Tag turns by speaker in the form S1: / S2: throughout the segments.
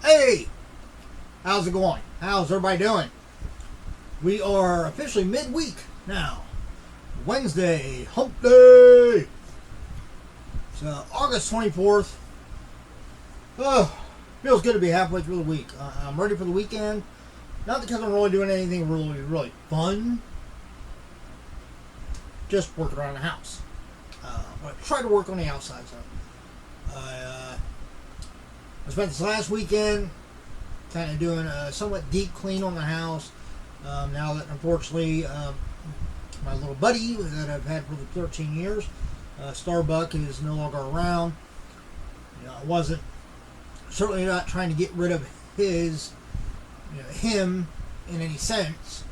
S1: Hey, how's it going? How's everybody doing? We are officially midweek now. Wednesday, hump day. So August 24th. Oh, feels good to be halfway through the week. I'm ready for the weekend. Not because I'm really doing anything really fun. Just working around the house. But try to work on the outside. So I spent this last weekend kind of doing a somewhat deep clean on the house. Now that unfortunately my little buddy that I've had for 13 years, Starbuck, is no longer around. I wasn't certainly not trying to get rid of him in any sense.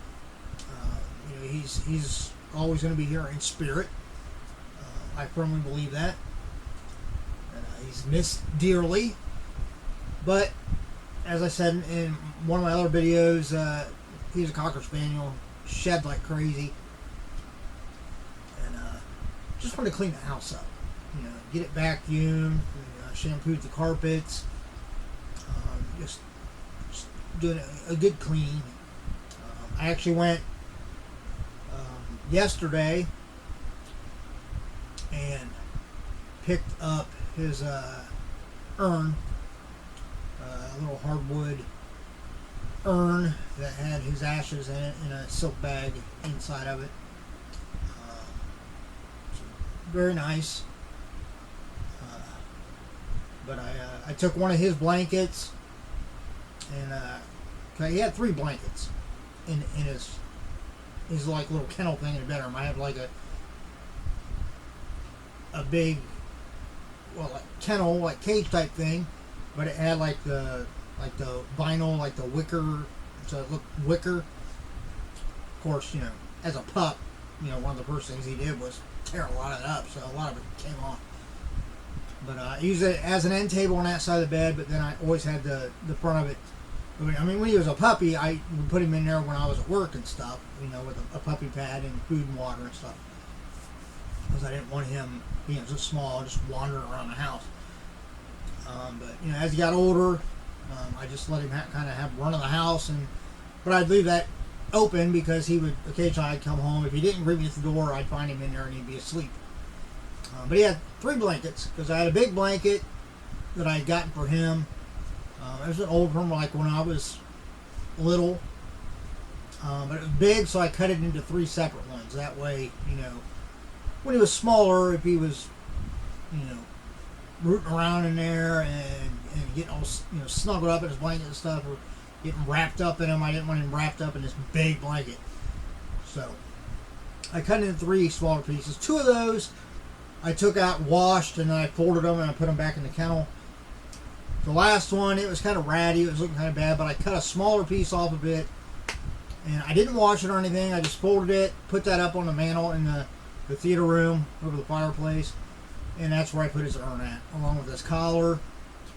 S1: He's always going to be here in spirit. I firmly believe that. He's missed dearly. But as I said in one of my other videos, he's a Cocker Spaniel, shed like crazy, and just want to clean the house up. Get it vacuumed, shampooed the carpets, just doing a good clean. I actually went yesterday and picked up his urn, a little hardwood urn that had his ashes in it in a silk bag inside of it. Very nice. But I took one of his blankets, and he had 3 blankets in his like little kennel thing in the bedroom. I have like a big, well, like kennel, like cage type thing, but it had like the vinyl, like the wicker, so it looked wicker. Of course, as a pup, one of the first things he did was tear a lot of it up, so a lot of it came off. But I used it as an end table on that side of the bed, but then I always had the front of it. I mean, when he was a puppy, I would put him in there when I was at work and stuff, with a puppy pad and food and water and stuff. Because I didn't want him being so small, just wandering around the house. But, as he got older, I just let him kind of have run of the house. But I'd leave that open because he would, occasionally I'd come home. If he didn't greet me at the door, I'd find him in there and he'd be asleep. But he had 3 blankets, because I had a big blanket that I had gotten for him. It was an old one, like when I was little. But it was big, so I cut it into 3 separate ones. That way, when he was smaller, if he was, rooting around in there and getting all, snuggled up in his blanket and stuff, or getting wrapped up in him, I didn't want him wrapped up in this big blanket. So I cut it into 3 smaller pieces. 2 of those I took out, washed, and then I folded them and I put them back in the kennel. The last one, it was kind of ratty, it was looking kind of bad, but I cut a smaller piece off of it, and I didn't wash it or anything. I just folded it, put that up on the mantle in the theater room over the fireplace, and that's where I put his urn at, along with his collar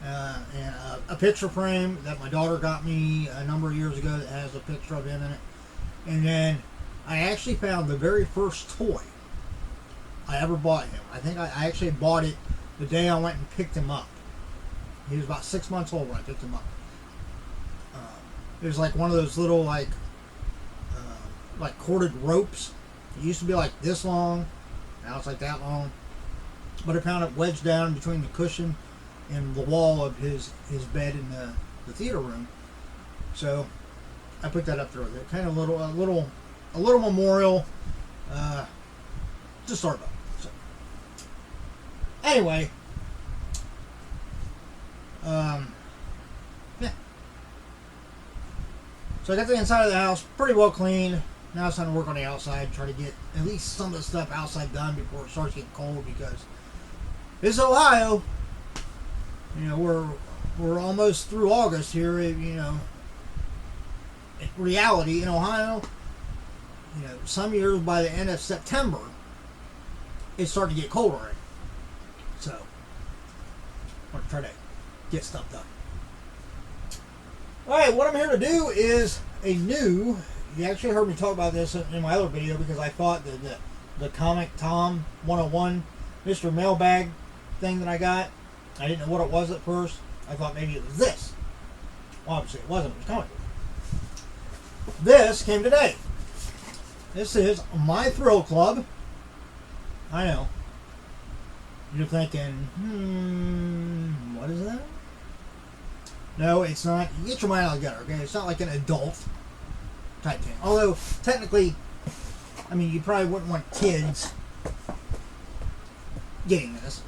S1: and a picture frame that my daughter got me a number of years ago that has a picture of him in it. And then I actually found the very first toy I ever bought him. I think I actually bought it the day I went and picked him up. He was about 6 months old when I picked him up. It was like one of those little like corded ropes. It used to be like this long. Now it's like that long. But I found it wedged down between the cushion and the wall of his bed in the theater room. So I put that up there with it. Kind of a little memorial to Starbucks. So anyway, yeah. So I got the inside of the house pretty well clean. Now it's time to work on the outside, try to get at least some of the stuff outside done before it starts getting cold, because it's Ohio. We're almost through August here. In reality, in Ohio, some years by the end of September, it's starting to get cold already. So I'm going to try to get stuff done. Alright, what I'm here to do is you actually heard me talk about this in my other video, because I thought that the Comic Tom 101 Mr. Mailbag thing that I got, I didn't know what it was at first. I thought maybe it was this. Obviously, it wasn't. It was comic book. This came today. This is My Thrill Club. I know. You're thinking, what is that? No, it's not. You get your mind out of the gutter, okay? It's not like an adult type thing. Although, technically, I mean, you probably wouldn't want kids getting this.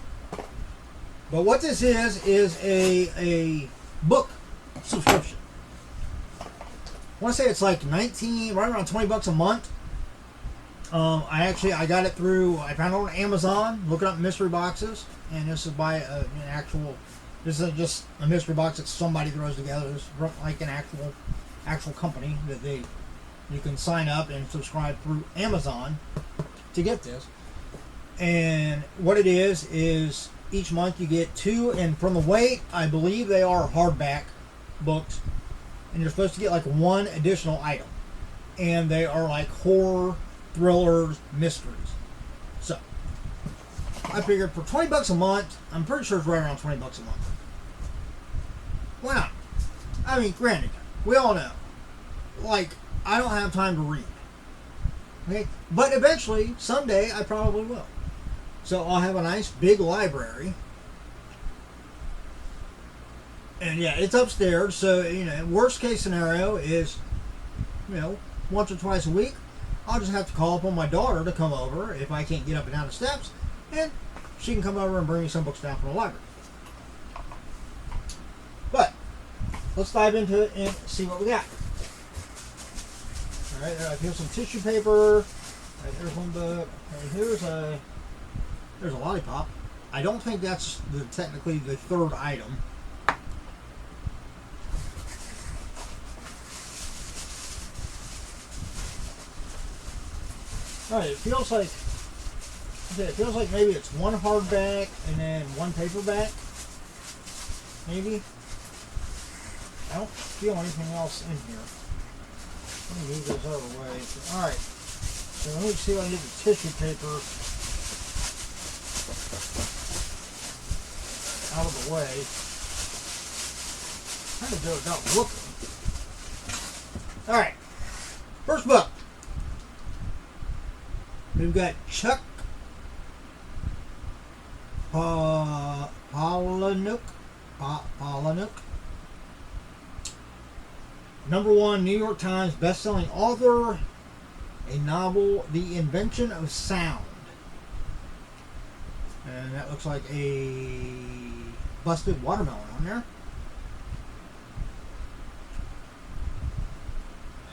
S1: But what this is a book subscription. I want to say it's like right around $20 a month. I got it through, I found it on Amazon, looking up mystery boxes, and this is by this isn't just a mystery box that somebody throws together. It's like an actual company that you can sign up and subscribe through Amazon to get this. And what it is each month you get 2, and from the weight, I believe they are hardback books, and you're supposed to get like 1 additional item, and they are like horror, thrillers, mysteries. So I figured for $20 a month, I'm pretty sure it's right around $20 a month. Why not? I mean, granted, we all know, like, I don't have time to read. Okay? But eventually, someday, I probably will. So I'll have a nice big library. And yeah, it's upstairs, so, worst case scenario is, once or twice a week, I'll just have to call upon my daughter to come over if I can't get up and down the steps, and she can come over and bring me some books down from the library. But let's dive into it and see what we got. All right, here's some tissue paper. Right, there's one book. Right, there's a lollipop. I don't think that's technically the third item. Alright, it feels like maybe it's 1 hardback and then 1 paperback. Maybe. I don't feel anything else in here. Let me move this out of the way. Alright. So let me see if I can get the tissue paper out of the way. I'm trying to do it without looking. Alright. First book. We've got Chuck Palahniuk. #1 New York Times best-selling author. A novel, The Invention of Sound. And that looks like a busted watermelon on there.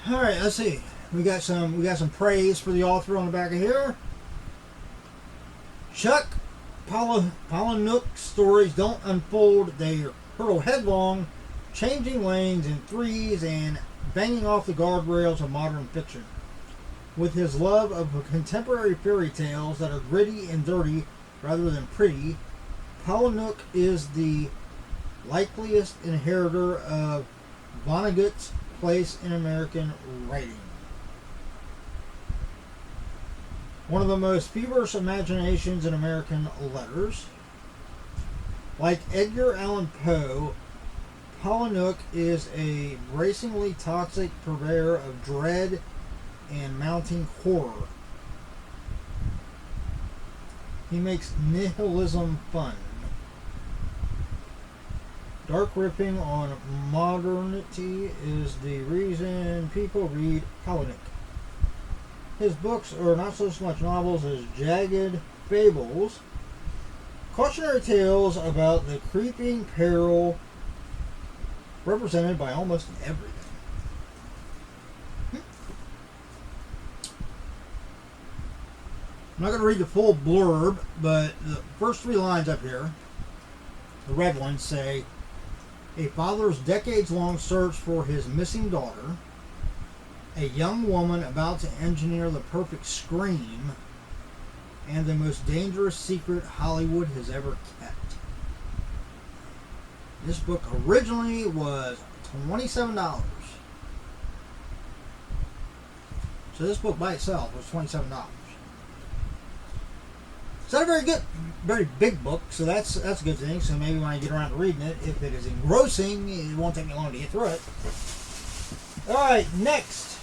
S1: Alright, let's see. We got some praise for the author on the back of here. Chuck Palahniuk's stories don't unfold. They hurtle headlong, changing lanes in threes and banging off the guardrails of modern fiction. With his love of contemporary fairy tales that are gritty and dirty rather than pretty, Palahniuk is the likeliest inheritor of Vonnegut's place in American writing. One of the most feverish imaginations in American letters. Like Edgar Allan Poe, Palahniuk is a bracingly toxic purveyor of dread and mounting horror. He makes nihilism fun. Dark ripping on modernity is the reason people read Palahniuk. His books are not so much novels as jagged fables, cautionary tales about the creeping peril represented by almost everything. I'm not going to read the full blurb, but the first 3 lines up here, the red ones, say, a father's decades-long search for his missing daughter, a young woman about to engineer the perfect scream, and the most dangerous secret Hollywood has ever kept. This book originally was $27. So this book by itself was $27. It's not a very big book, so that's a good thing. So maybe when I get around to reading it, if it is engrossing, it won't take me long to get through it. All right, next,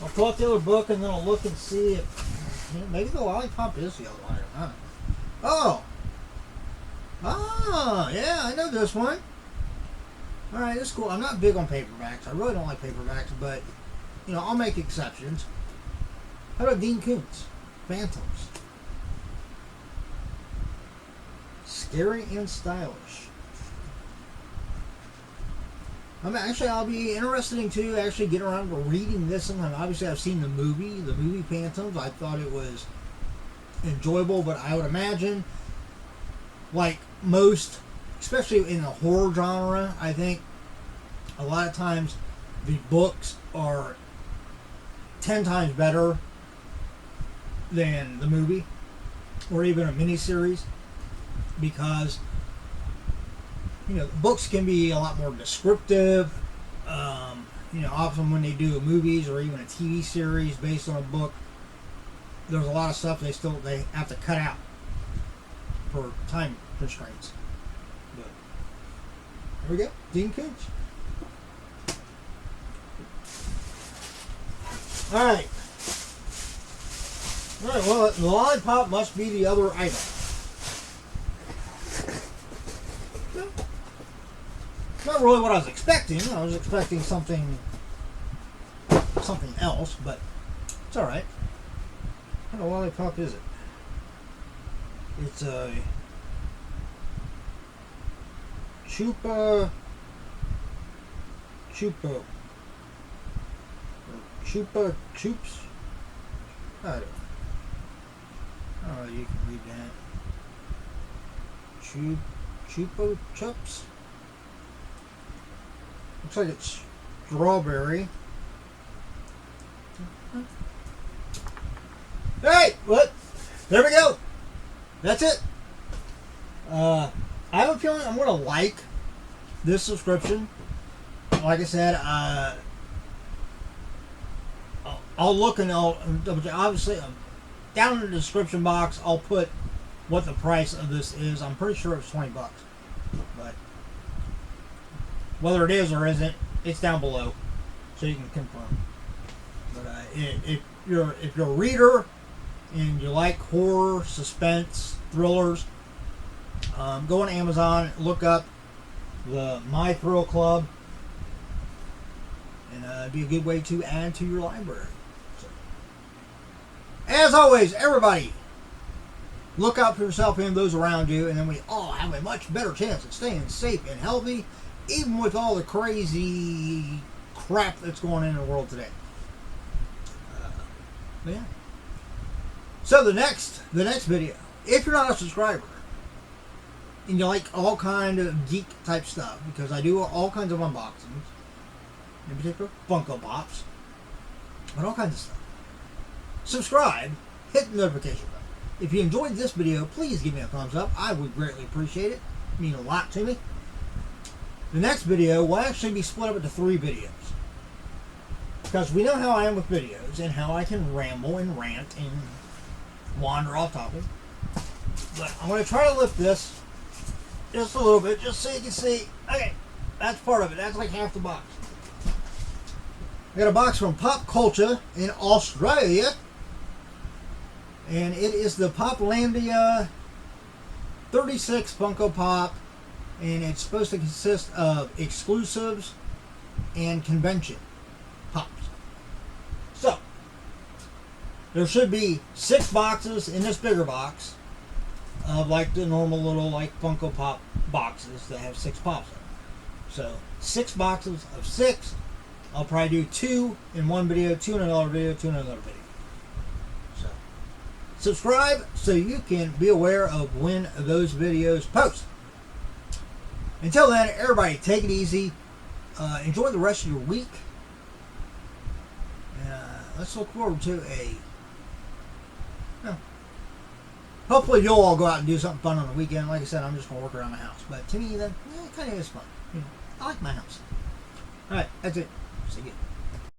S1: I'll pull out the other book and then I'll look and see if maybe the lollipop is the other one. I don't know. Oh, yeah, I know this one. All right, this is cool. I'm not big on paperbacks. I really don't like paperbacks, but I'll make exceptions. How about Dean Koontz? Phantoms. Scary and stylish. I'll be interested in to actually get around to reading this sometime. Obviously, I've seen the movie Phantoms. I thought it was enjoyable, but I would imagine, like most, especially in the horror genre, I think a lot of times the books are 10 times better than the movie or even a miniseries, because books can be a lot more descriptive. Often when they do movies or even a TV series based on a book, there's a lot of stuff they have to cut out for time constraints. But here we go, Dean Koontz. All right. Well, the lollipop must be the other item. Not really what I was expecting. I was expecting something else, but it's all right. What kind of lollipop is it? It's a Chupa Chups. I don't know. Oh, you can read that. Chupa Chups. Looks like it's strawberry. Hey, what? There we go. That's it. I have a feeling I'm going to like this subscription. Like I said, I'll look and obviously down in the description box I'll put what the price of this is. I'm pretty sure it's $20, but whether it is or isn't, it's down below, so you can confirm. But if you're a reader and you like horror, suspense, thrillers, go on Amazon, look up the My Thrill Club, and it'd be a good way to add to your library. So, as always, everybody, look out for yourself and those around you, and then we all have a much better chance of staying safe and healthy, even with all the crazy crap that's going on in the world today. Yeah. So the next video, if you're not a subscriber and you like all kind of geek type stuff, because I do all kinds of unboxings, in particular Funko Pops, but all kinds of stuff. Subscribe, hit the notification button. If you enjoyed this video, please give me a thumbs up. I would greatly appreciate it. It means a lot to me. The next video will actually be split up into 3 videos, because we know how I am with videos and how I can ramble and rant and wander off topic. But I'm going to try to lift this just a little bit, just so you can see. Okay, that's part of it. That's like half the box. I got a box from Pop Culture in Australia, and it is the Poplandia 36 Funko Pop, and it's supposed to consist of exclusives and convention pops. So there should be 6 boxes in this bigger box of like the normal little like Funko Pop boxes that have 6 pops in them. So 6 boxes of 6. I'll probably do 2 in one video, 2 in another video, 2 in another video. So subscribe so you can be aware of when those videos post. Until then, everybody take it easy. Enjoy the rest of your week. Let's look forward to hopefully you'll all go out and do something fun on the weekend. Like I said, I'm just going to work around the house. But to me, that kind of is fun. I like my house. All right, that's it. See you.